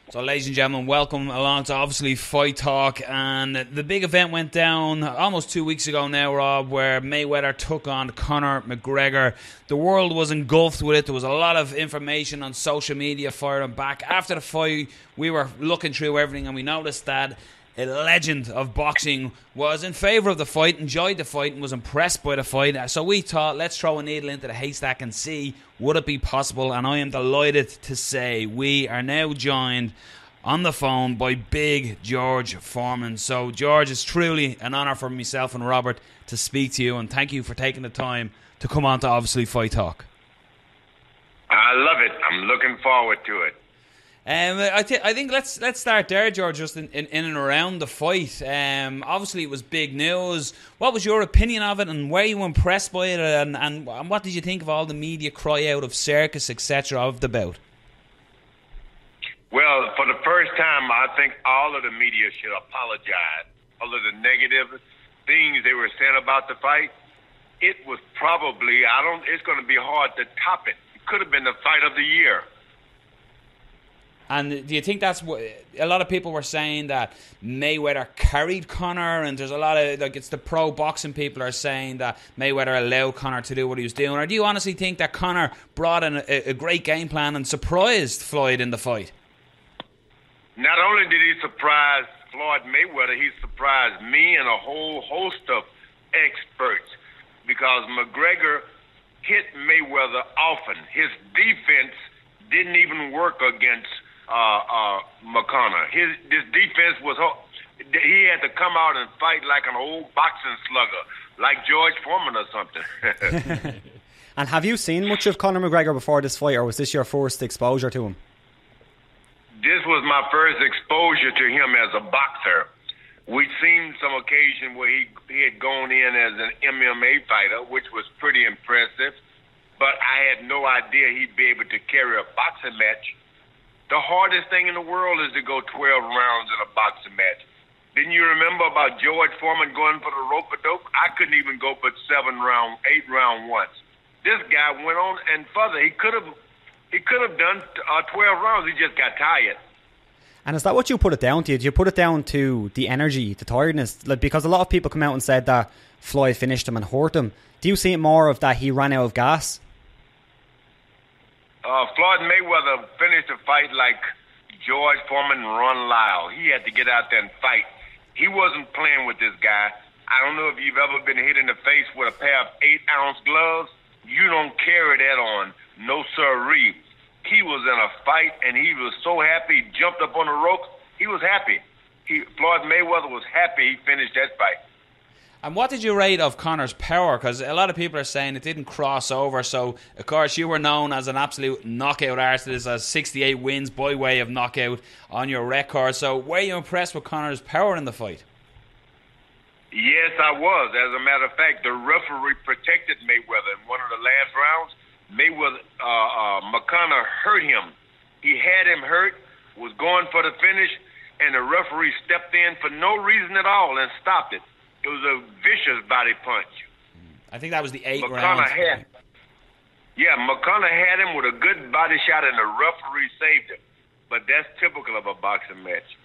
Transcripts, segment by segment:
So, ladies and gentlemen, welcome along to obviously Fight Talk. And the big event went down almost 2 weeks ago now, Rob, where Mayweather took on Conor McGregor. The world was engulfed with it. There was a lot of information on social media firing back. After the fight, we were looking through everything and we noticed that a legend of boxing was in favour of the fight, enjoyed the fight and was impressed by the fight. So we thought, let's throw a needle into the haystack and see would it be possible. And I am delighted to say we are now joined on the phone by big George Foreman. So George, it's truly an honour for myself and Robert to speak to you, and thank you for taking the time to come on to obviously Fight Talk. I love it. I'm looking forward to it. I think let's start there, George, just in and around the fight. Obviously, it was big news. What was your opinion of it, and were you impressed by it, and what did you think of all the media cry out of circus, etc., of the bout? Well, for the first time, I think all of the media should apologize. All of the negative things they were saying about the fight, it was probably, it's going to be hard to top it. It could have been the fight of the year. And do you think that's what a lot of people were saying, that Mayweather carried Conor, and there's a lot of, like, it's the pro boxing people are saying that Mayweather allowed Conor to do what he was doing? Or do you honestly think that Conor brought in a great game plan and surprised Floyd in the fight? Not only did he surprise Floyd Mayweather, he surprised me and a whole host of experts, because McGregor hit Mayweather often. His defense didn't even work against McConnor. His defense was, he had to come out and fight like an old boxing slugger, like George Foreman or something. And have you seen much of Conor McGregor before this fight, or was this your first exposure to him? This was my first exposure to him as a boxer. We'd seen some occasion where he had gone in as an MMA fighter, which was pretty impressive, but I had no idea he'd be able to carry a boxing match. The hardest thing in the world is to go 12 rounds in a boxing match. Didn't you remember about George Foreman going for the rope-a-dope? I couldn't even go but 8 round once. This guy went on and further. He could have done 12 rounds. He just got tired. And is that what you put it down to? Do you put it down to the energy, the tiredness? Like, because a lot of people come out and said that Floyd finished him and hurt him. Do you see it more of that he ran out of gas? Floyd Mayweather finished the fight like George Foreman run Lyle. He had to get out there and fight. He wasn't playing with this guy. I don't know if you've ever been hit in the face with a pair of 8-ounce gloves. You don't carry that on. No sirree. He was in a fight, and he was so happy. He jumped up on the ropes. He was happy. Floyd Mayweather was happy he finished that fight. And what did you rate of Conor's power? Because a lot of people are saying it didn't cross over. So, of course, you were known as an absolute knockout artist, as 68 wins by way of knockout on your record. So, were you impressed with Conor's power in the fight? Yes, I was. As a matter of fact, the referee protected Mayweather in one of the last rounds. McConnor hurt him. He had him hurt, was going for the finish, and the referee stepped in for no reason at all and stopped it. It was a vicious body punch. I think that was the 8th round. McConnor had him with a good body shot, and the referee saved him. But that's typical of a boxing match.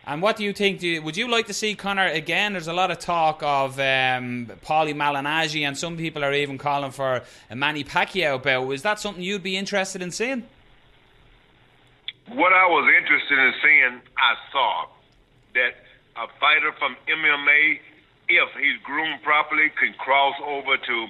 And what do you think? Would you like to see Conor again? There's a lot of talk of Paulie Malignaggi, and some people are even calling for a Manny Pacquiao bout. Is that something you'd be interested in seeing? What I was interested in seeing, I saw that a fighter from MMA, if he's groomed properly, can cross over to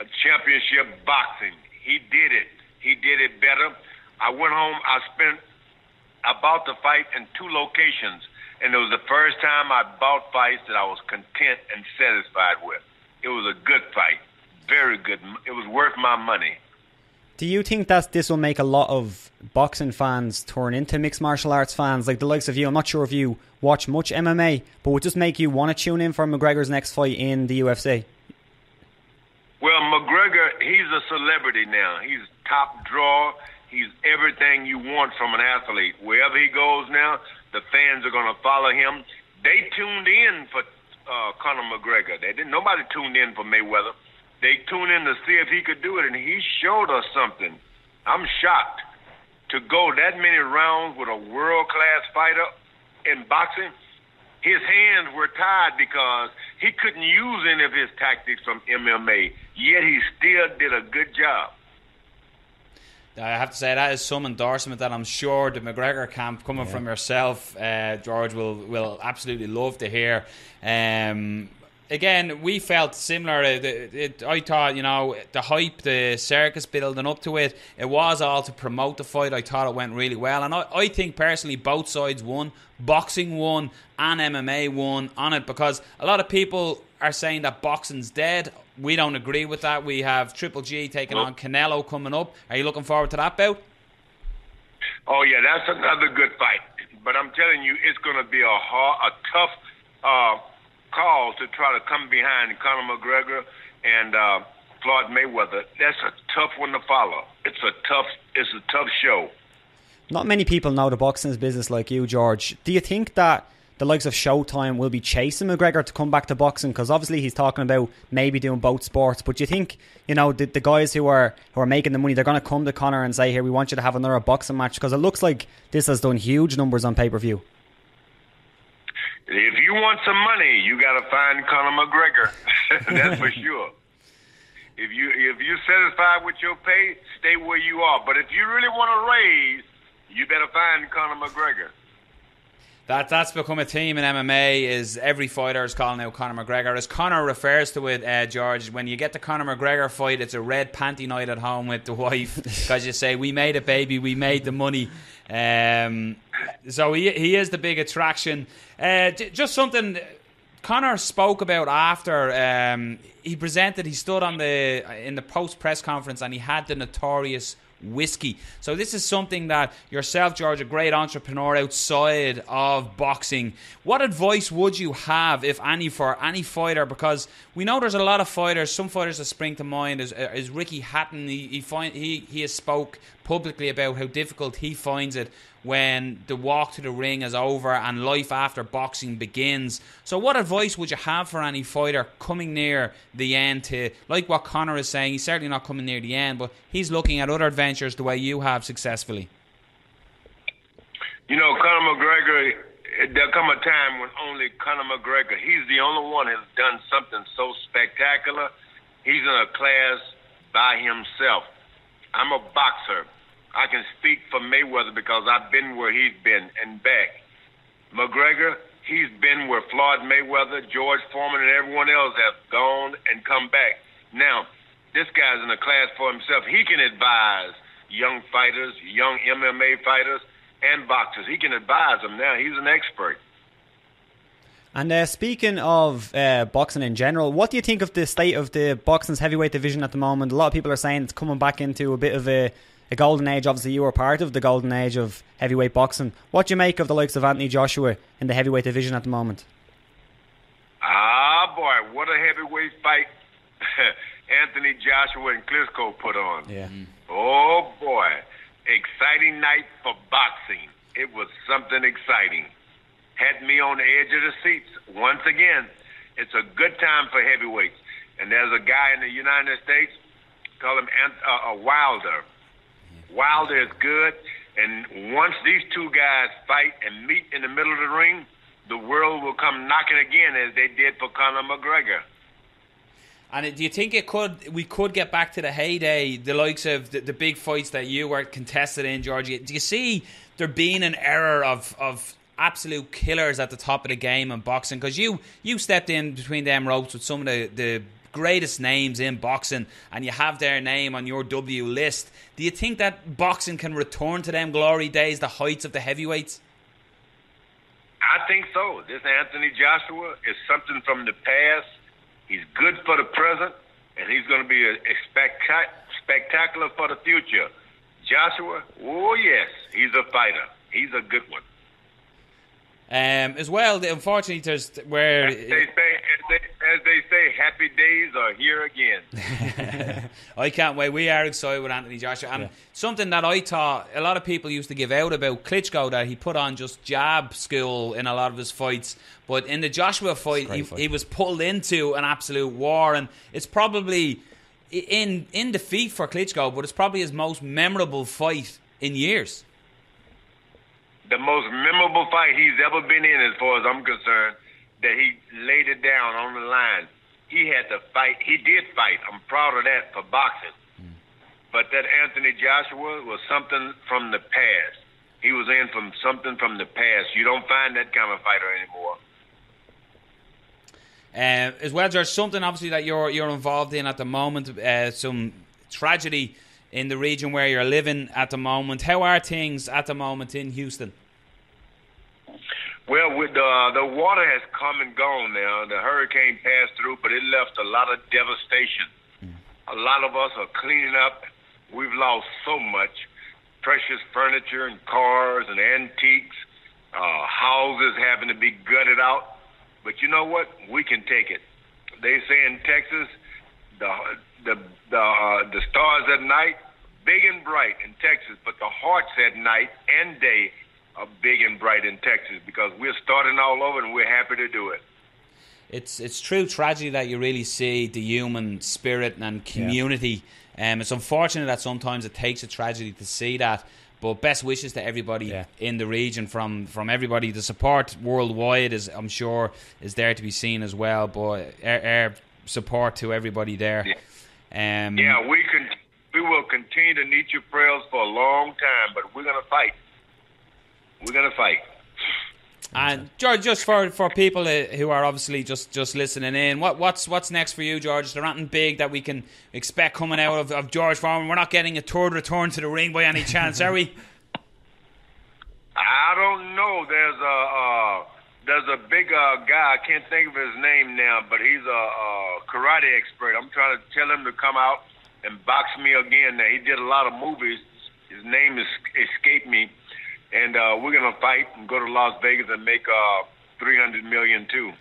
a championship boxing. He did it. He did it better. I went home. I bought the fight in 2 locations, and it was the first time I bought fights that I was content and satisfied with. It was a good fight. Very good. It was worth my money. Do you think that this will make a lot of boxing fans turn into mixed martial arts fans, like the likes of you? I'm not sure if you watch much MMA, but would just make you want to tune in for McGregor's next fight in the UFC? Well, McGregor, he's a celebrity now. He's top draw. He's everything you want from an athlete. Wherever he goes now, the fans are going to follow him. They tuned in for Conor McGregor. Nobody tuned in for Mayweather. They tuned in to see if he could do it, and he showed us something. I'm shocked. to go that many rounds with a world-class fighter in boxing, his hands were tied because he couldn't use any of his tactics from MMA, yet he still did a good job. I have to say that is some endorsement that I'm sure the McGregor camp coming from yourself, George, will absolutely love to hear. Again, we felt similar. I thought, the hype, the circus building up to it, it was all to promote the fight. I thought it went really well. And I think personally both sides won. Boxing won and MMA won on it, because a lot of people are saying that boxing's dead. We don't agree with that. We have Triple G taking on Canelo coming up. Are you looking forward to that bout? Oh, yeah, that's another good fight. But I'm telling you, it's going to be a tough call to try to come behind Conor McGregor and Floyd Mayweather. That's a tough one to follow. It's a tough show. Not many people know the boxing business like you, George. Do you think that the likes of Showtime will be chasing McGregor to come back to boxing? Because obviously he's talking about maybe doing both sports. But do you think, the guys who are making the money, they're going to come to Conor and say, here, we want you to have another boxing match? Because it looks like this has done huge numbers on pay-per-view. If you want some money, you got to find Conor McGregor. That's for sure. If you're satisfied with your pay, stay where you are. But if you really want to raise, you better find Conor McGregor. That's become a theme in MMA, is every fighter is calling out Conor McGregor. As Conor refers to it, George, when you get the Conor McGregor fight, it's a red panty night at home with the wife, because you say, we made it, baby, we made the money. So he is the big attraction. Just something Conor spoke about after he stood in the post press conference, and he had the notorious whiskey. So this is something that yourself, George, a great entrepreneur outside of boxing, what advice would you have, if any, for any fighter? Because we know there's a lot of fighters. Some fighters that spring to mind is Ricky Hatton. He has spoke publicly about how difficult he finds it when the walk to the ring is over and life after boxing begins. So what advice would you have for any fighter coming near the end, to, like what Conor is saying, he's certainly not coming near the end, but he's looking at other adventures the way you have successfully? Conor McGregor, there'll come a time when only Conor McGregor, he's the only one who's done something so spectacular. He's in a class by himself. I'm a boxer. I can speak for Mayweather because I've been where he's been and back. McGregor, he's been where Floyd Mayweather, George Foreman, and everyone else have gone and come back. Now, this guy's in a class for himself. He can advise young fighters, young MMA fighters, and boxers. He can advise them now. He's an expert. And speaking of boxing in general, what do you think of the state of the boxing's heavyweight division at the moment? A lot of people are saying it's coming back into a bit of a golden age. Obviously, you were part of the golden age of heavyweight boxing. What do you make of the likes of Anthony Joshua in the heavyweight division at the moment? Ah, boy, what a heavyweight fight Anthony Joshua and Klitschko put on. Yeah. Oh, boy. Exciting night for boxing. It was something exciting. Had me on the edge of the seats. Once again, it's a good time for heavyweights. And there's a guy in the United States, call him Wilder. Wilder is good, and once these two guys fight and meet in the middle of the ring, the world will come knocking again, as they did for Conor McGregor. And do you think we could get back to the heyday, the likes of the big fights that you were contested in, Georgie? Do you see there being an era of absolute killers at the top of the game in boxing? Because you stepped in between them ropes with some of the greatest names in boxing, and you have their name on your W list. Do you think that boxing can return to them glory days, the heights of the heavyweights? I think so. This Anthony Joshua is something from the past. He's good for the present, and he's going to be a spectacular for the future. Joshua, oh yes, he's a fighter. He's a good one. As well, unfortunately, there's where as they say, happy days are here again. I can't wait. We are excited with Anthony Joshua, and something that I thought a lot of people used to give out about Klitschko, that he put on just jab school in a lot of his fights, but in the Joshua fight, he was pulled into an absolute war, and it's probably in defeat for Klitschko, but it's probably his most memorable fight in years. The most memorable fight he's ever been in, as far as I'm concerned, that he laid it down on the line. He had to fight. He did fight. I'm proud of that for boxing. But that Anthony Joshua was something from the past. He was in from something from the past. You don't find that kind of fighter anymore. As well, there's something obviously that you're involved in at the moment. Some tragedy in the region where you're living at the moment. How are things at the moment in Houston? Well, with the water has come and gone now. The hurricane passed through, but it left a lot of devastation. A lot of us are cleaning up. We've lost so much precious furniture and cars and antiques, houses having to be gutted out. But you know what? We can take it. They say in Texas, the stars at night, big and bright in Texas, but the hearts at night and day are big and bright in Texas, because we're starting all over and we're happy to do it. It's true tragedy that you really see the human spirit and community. It's unfortunate that sometimes it takes a tragedy to see that. But best wishes to everybody in the region, from everybody. The support worldwide is, I'm sure, is there to be seen as well. But our support to everybody there. We will continue to need your prayers for a long time, but we're gonna fight. We're gonna fight. And George, just for people who are obviously just listening in, what's next for you, George? Is there anything big that we can expect coming out of George Foreman? We're not getting a third return to the ring by any chance, are we? I don't know. There's a big guy. I can't think of his name now, but he's a karate expert. I'm trying to tell him to come out and box me again. Now, he did a lot of movies. His name escaped me. And we're going to fight and go to Las Vegas and make $300 million too.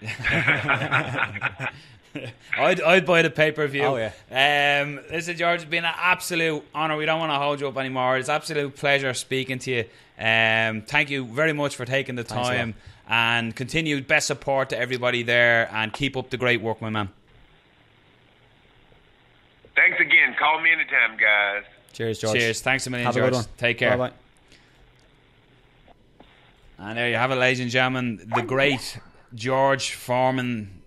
I'd buy the pay-per-view. Oh, yeah. Listen, George, it's been an absolute honour. We don't want to hold you up anymore. It's an absolute pleasure speaking to you. Thank you very much for taking the time, and continued best support to everybody there, and keep up the great work, my man. Thanks again. Call me anytime, guys. Cheers, George. Cheers. Thanks a million, Have George. a good one. Take care. Bye-bye. And there you have it, ladies and gentlemen, the great George Foreman.